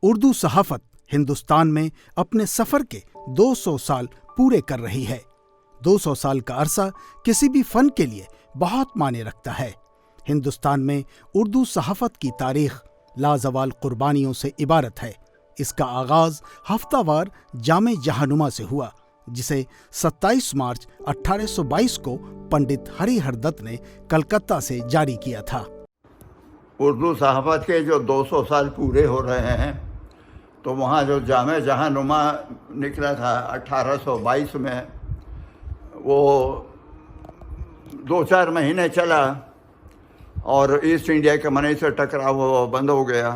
اردو صحافت ہندوستان میں اپنے سفر کے 200 سال پورے کر رہی ہے۔ 200 سال کا عرصہ کسی بھی فن کے لیے بہت معنی رکھتا ہے۔ ہندوستان میں اردو صحافت کی تاریخ لازوال قربانیوں سے عبارت ہے۔ اس کا آغاز ہفتہ وار جامع جہانما سے ہوا، جسے 27 مارچ 1822 کو پنڈت ہری ہر دت نے کلکتہ سے جاری کیا تھا۔ اردو صحافت کے جو 200 سال پورے ہو رہے ہیں، تو وہاں جو جامع جہانما نکلا تھا 1822 میں، وہ 2-4 مہینے چلا اور ایسٹ انڈیا کے منی سے ٹکراؤ بند ہو گیا۔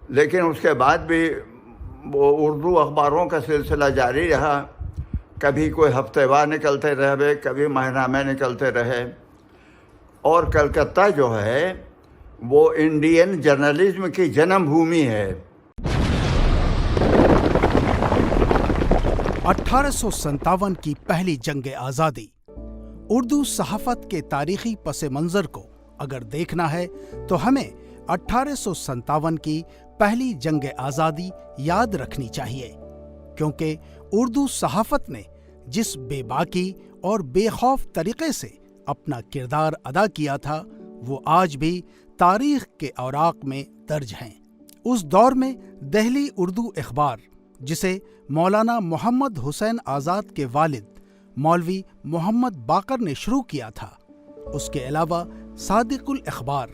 لیکن اس کے بعد بھی وہ اردو اخباروں کا سلسلہ جاری رہا۔ کبھی کوئی ہفتے وار نکلتے رہے، کبھی ماہنامے نکلتے رہے، اور کلکتہ جو ہے وہ انڈین جرنلزم کی جنم بھومی ہے۔ 1857 کی پہلی جنگ آزادی۔ اردو صحافت کے تاریخی پس منظر کو اگر دیکھنا ہے تو ہمیں 1857 کی پہلی جنگ آزادی یاد رکھنی چاہیے، کیونکہ اردو صحافت نے جس بے باکی اور بے خوف طریقے سے اپنا کردار ادا کیا تھا، وہ آج بھی تاریخ کے اوراق میں درج ہیں۔ اس دور میں دہلی اردو اخبار، جسے مولانا محمد حسین آزاد کے والد مولوی محمد باقر نے شروع کیا تھا، اس کے علاوہ صادق الاخبار،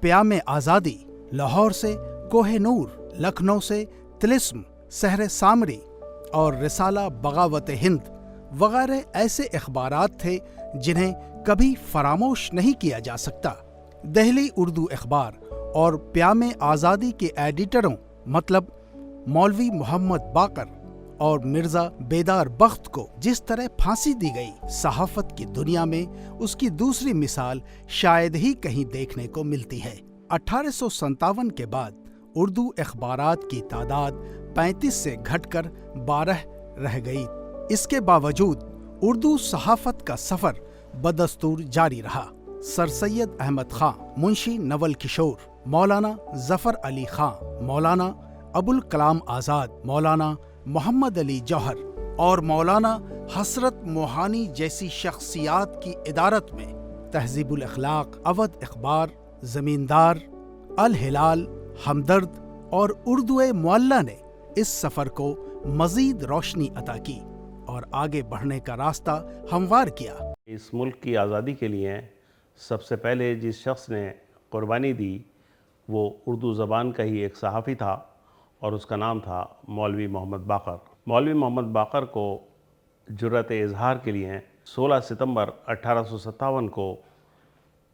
پیام آزادی، لاہور سے کوہ نور، لکھنؤ سے طلسم، سحر سامری اور رسالہ بغاوت ہند وغیرہ ایسے اخبارات تھے جنہیں کبھی فراموش نہیں کیا جا سکتا۔ دہلی اردو اخبار اور پیام آزادی کے ایڈیٹروں مطلب مولوی محمد باقر اور مرزا بیدار بخت کو جس طرح پھانسی دی گئی، صحافت کی دنیا میں اس کی دوسری مثال شاید ہی کہیں دیکھنے کو ملتی ہے۔ 1857 کے بعد اردو اخبارات کی تعداد 35 سے گھٹ کر 12 رہ گئی۔ اس کے باوجود اردو صحافت کا سفر بدستور جاری رہا۔ سر سید احمد خان، منشی نول کشور، مولانا ظفر علی خان، مولانا ابوالکلام آزاد، مولانا محمد علی جوہر اور مولانا حسرت موہانی جیسی شخصیات کی ادارت میں تہذیب الاخلاق، اودھ اخبار، زمیندار، الہلال، ہمدرد اور اردو معلیٰ نے اس سفر کو مزید روشنی عطا کی اور آگے بڑھنے کا راستہ ہموار کیا۔ اس ملک کی آزادی کے لیے سب سے پہلے جس شخص نے قربانی دی وہ اردو زبان کا ہی ایک صحافی تھا، اور اس کا نام تھا مولوی محمد باقر۔ مولوی محمد باقر کو جرأت اظہار کے لیے 16 ستمبر 1857 کو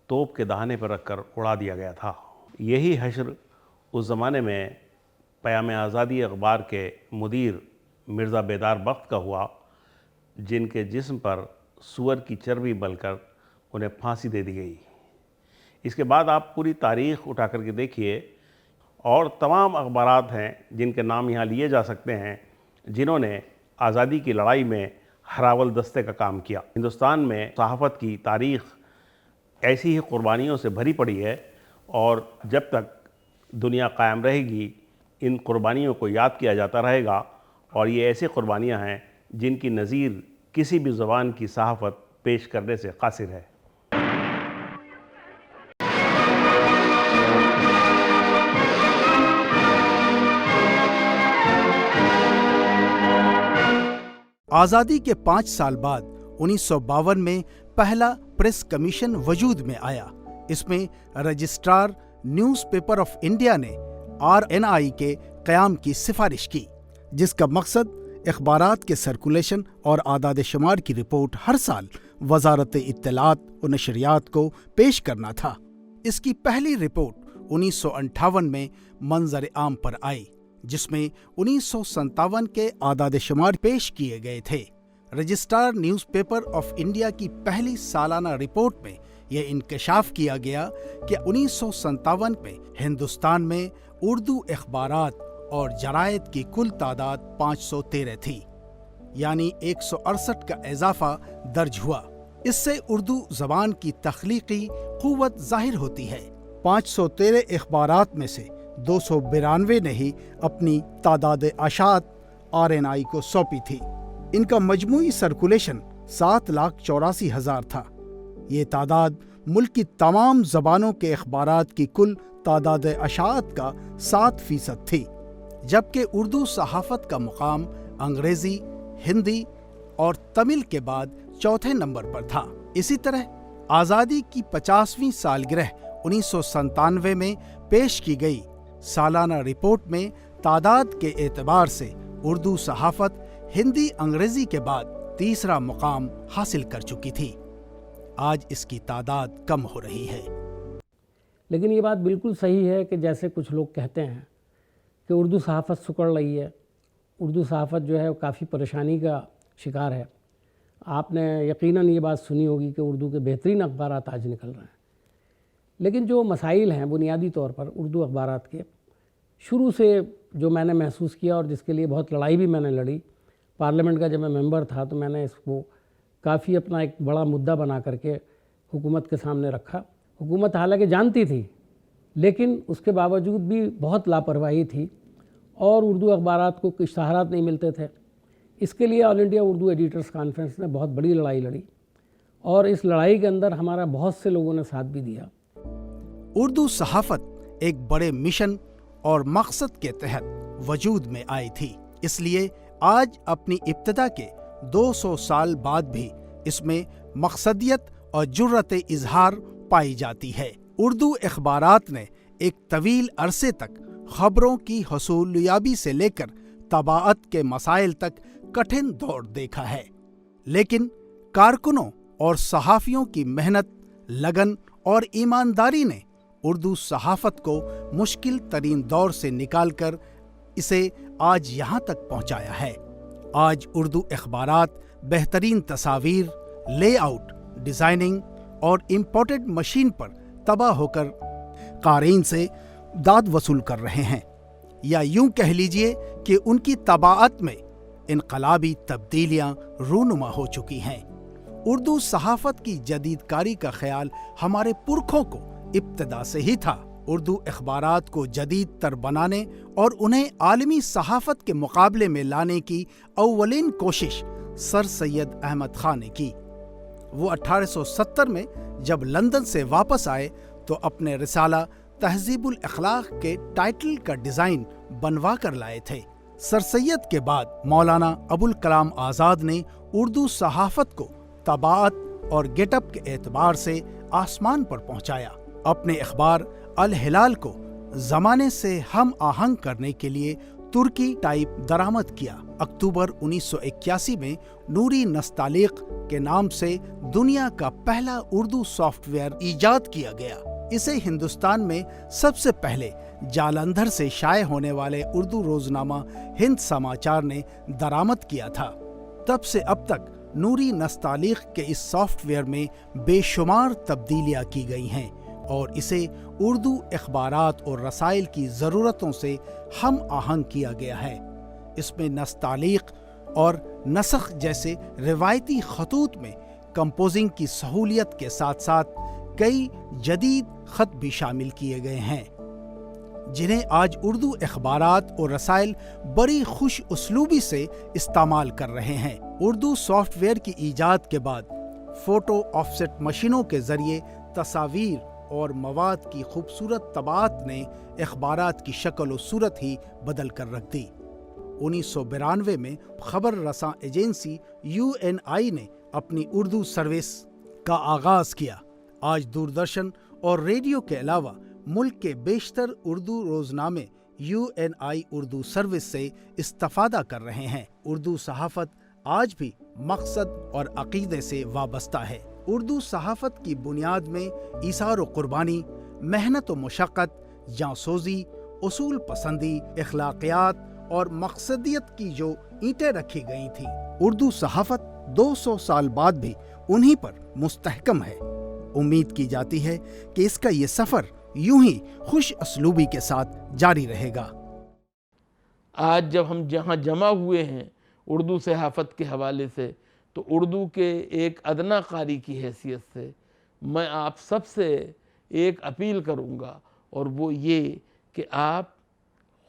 توپ کے دہانے پر رکھ کر اڑا دیا گیا تھا۔ یہی حشر اس زمانے میں پیام آزادی اخبار کے مدیر مرزا بیدار بخت کا ہوا، جن کے جسم پر سور کی چربی مل کر انہیں پھانسی دے دی گئی۔ اس کے بعد آپ پوری تاریخ اٹھا کر کے دیکھیے، اور تمام اخبارات ہیں جن کے نام یہاں لیے جا سکتے ہیں، جنہوں نے آزادی کی لڑائی میں ہراول دستے کا کام کیا۔ ہندوستان میں صحافت کی تاریخ ایسی ہی قربانیوں سے بھری پڑی ہے، اور جب تک دنیا قائم رہے گی ان قربانیوں کو یاد کیا جاتا رہے گا، اور یہ ایسی قربانیاں ہیں جن کی نظیر کسی بھی زبان کی صحافت پیش کرنے سے قاصر ہے۔ آزادی کے 5 سال بعد 1952 میں پہلا پریس کمیشن وجود میں آیا۔ اس میں registrar news paper of India نے RNI کے قیام کی سفارش کی، جس کا مقصد اخبارات کے سرکولیشن اور اعداد شمار کی رپورٹ ہر سال وزارت اطلاعات و نشریات کو پیش کرنا تھا۔ اس کی پہلی رپورٹ 1958 میں منظر عام پر آئی، جس میں 1957 کے اعداد شمار پیش کیے گئے تھے۔ Registrar news paper of India کی پہلی سالانہ رپورٹ میں یہ انکشاف کیا گیا کہ 1957 میں ہندوستان میں اردو اخبارات اور جرائد کی کل تعداد 513 تھی، یعنی 168 کا اضافہ درج ہوا۔ اس سے اردو زبان کی تخلیقی قوت ظاہر ہوتی ہے۔ 513 اخبارات میں سے 292 ने ही अपनी तादाद अशात RNI को सौंपी थी। इनका मजमूई सर्कुलेशन 7,84,000 था। ये तादाद मुल्क की तमाम ज़बानों के अखबारात की कुल तादाद अशात का 7% थी, जबकि उर्दू सहाफ़त का मुकाम अंग्रेज़ी, हिंदी और तमिल के बाद चौथे नंबर पर था। इसी तरह आज़ादी की 50वीं सालगिरह 1997 में पेश की गई सालाना रिपोर्ट में तादाद के एतबार से उर्दू सहाफ़त हिंदी अंग्रेज़ी के बाद तीसरा मुकाम हासिल कर चुकी थी। आज इसकी तादाद कम हो रही है। लेकिन ये बात बिल्कुल सही है कि जैसे कुछ लोग कहते हैं कि उर्दू सहाफ़त सिकुड़ रही है, उर्दू सहाफ़त जो है वो काफ़ी परेशानी का शिकार है। आपने यकीनन ये बात सुनी होगी कि उर्दू के बेहतरीन अखबारात आज निकल रहे हैं, लेकिन जो मसाइल हैं बुनियादी तौर पर उर्दू अखबारात के, शुरू से जो मैंने महसूस किया और जिसके लिए बहुत लड़ाई भी मैंने लड़ी, पार्लियामेंट का जब मैं मेंबर था तो मैंने इसको काफ़ी अपना एक बड़ा मुद्दा बना करके हुकूमत के सामने रखा। हुकूमत हालांकि जानती थी, लेकिन उसके बावजूद भी बहुत लापरवाही थी और उर्दू अखबारात को इश्तहारात नहीं मिलते थे। इसके लिए all India Urdu editors conference ने बहुत बड़ी लड़ाई लड़ी और इस लड़ाई के अंदर हमारा बहुत से लोगों ने साथ भी दिया। उर्दू सहाफ़त एक बड़े मिशन और मकसद के तहत वजूद में आई थी, इसलिए आज अपनी इब्तिदा के 200 साल बाद भी इसमें मकसदियत और जुर्रत इजहार पाई जाती है। उर्दू अखबारात ने एक तवील अरसे तक खबरों की हसूलियाबी से लेकर तबाअत के मसाइल तक कठिन दौर देखा है, लेकिन कारकुनों और सहाफ़ियों की मेहनत, लगन और ईमानदारी ने उर्दू सहाफ़त को मुश्किल तरीन दौर से निकालकर इसे आज यहाँ तक पहुँचाया है। आज उर्दू अखबारात बेहतरीन तस्वीर, लेआउट, डिज़ाइनिंग और इम्पोर्टेड मशीन पर तबाह होकर क़ारीन से दाद वसूल कर रहे हैं, या यूं कह लीजिए कि उनकी तबाअत में इनकलाबी तब्दीलियां रूनुमा हो चुकी हैं। उर्दू सहाफ़त की जदीदकारी का ख्याल हमारे पुरखों को इब्तिदा से ही था। उर्दू अखबारात को जदीद तर बनाने और उन्हें आलमी सहाफ़त के मुकाबले में लाने की अव्वलीन कोशिश सर सैयद अहमद खान ने की। वो 1870 में जब लंदन से वापस आए तो अपने रिसाला तहज़ीबुल अखलाक के टाइटल का डिज़ाइन बनवा कर लाए थे। सर सैयद के बाद मौलाना अबुल कलाम आज़ाद ने उर्दू सहाफ़त को तबाअत और गेटअप के एतबार से आसमान पर पहुंचाया। अपने अखबार अल हिलाल को ज़माने से हम आहंग करने के लिए तुर्की टाइप दरामद किया। अक्टूबर 1981 में नूरी नस्तालिक के नाम से दुनिया का पहला उर्दू सॉफ्टवेयर ईजाद किया गया। इसे हिंदुस्तान में सबसे पहले जालंधर से शाये होने वाले उर्दू रोजनामा हिंद समाचार ने दरामद किया था। तब से अब तक नूरी नस्तालिक के इस सॉफ्टवेयर में बेशुमार तब्दीलियां की गई हैं और इसे उर्दू अखबारात और रसाइल की ज़रूरतों से हम आहंग किया गया है। इसमें नस्तालिक और नसख जैसे रिवायती खतूत में कंपोजिंग की सहूलियत के साथ साथ कई जदीद खत भी शामिल किए गए हैं, जिन्हें आज उर्दू अखबारात और रसाइल बड़ी खुश उसलूबी से इस्तेमाल कर रहे हैं। उर्दू सॉफ्टवेयर की ईजाद के बाद फ़ोटो ऑफसेट मशीनों के ज़रिए तस्वीर और मवाद की खूबसूरत तबाअत ने अखबारात की शक्ल और सूरत ही बदल कर रख दी। 1992 में खबर रसां एजेंसी UNI ने अपनी उर्दू सर्विस का आगाज़ किया। आज दूरदर्शन और रेडियो के अलावा मुल्क के बेशतर उर्दू रोजनामे UNI उर्दू सर्विस से इस्तिफादा कर रहे हैं। उर्दू सहाफ़त आज भी मकसद और अकीदे से वाबस्ता है। उर्दू सहाफ़त की बुनियाद में ईसार व कुर्बानी, मेहनत व मुशक्क़त, जांसोज़ी, उसूल पसंदी, अखलाक़ियात और मकसदियत की जो ईंटें रखी गई थीं, उर्दू सहाफ़त 200 साल बाद भी उन्हीं पर मुस्तहकम है। उम्मीद की जाती है कि इसका ये सफ़र यूं ही खुश असलूबी के साथ जारी रहेगा। आज जब हम जहाँ जमा हुए हैं उर्दू सहाफ़त के हवाले से, तो उर्दू के एक अदना कारी की हैसियत से मैं आप सब से एक अपील करूँगा, और वो ये کہ آپ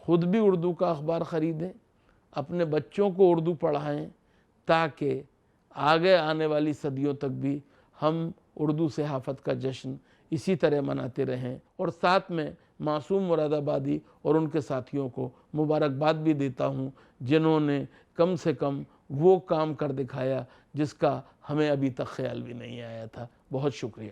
خود بھی اردو کا اخبار خریدیں، اپنے بچوں کو اردو پڑھائیں، تاکہ آگے آنے والی صدیوں تک بھی ہم اردو صحافت کا جشن اسی طرح مناتے رہیں، اور ساتھ میں معصوم مراد آبادی اور ان کے ساتھیوں کو مبارکباد بھی دیتا ہوں جنہوں نے کم سے کم وہ کام کر دکھایا جس کا ہمیں ابھی تک خیال بھی نہیں آیا تھا۔ بہت شکریہ۔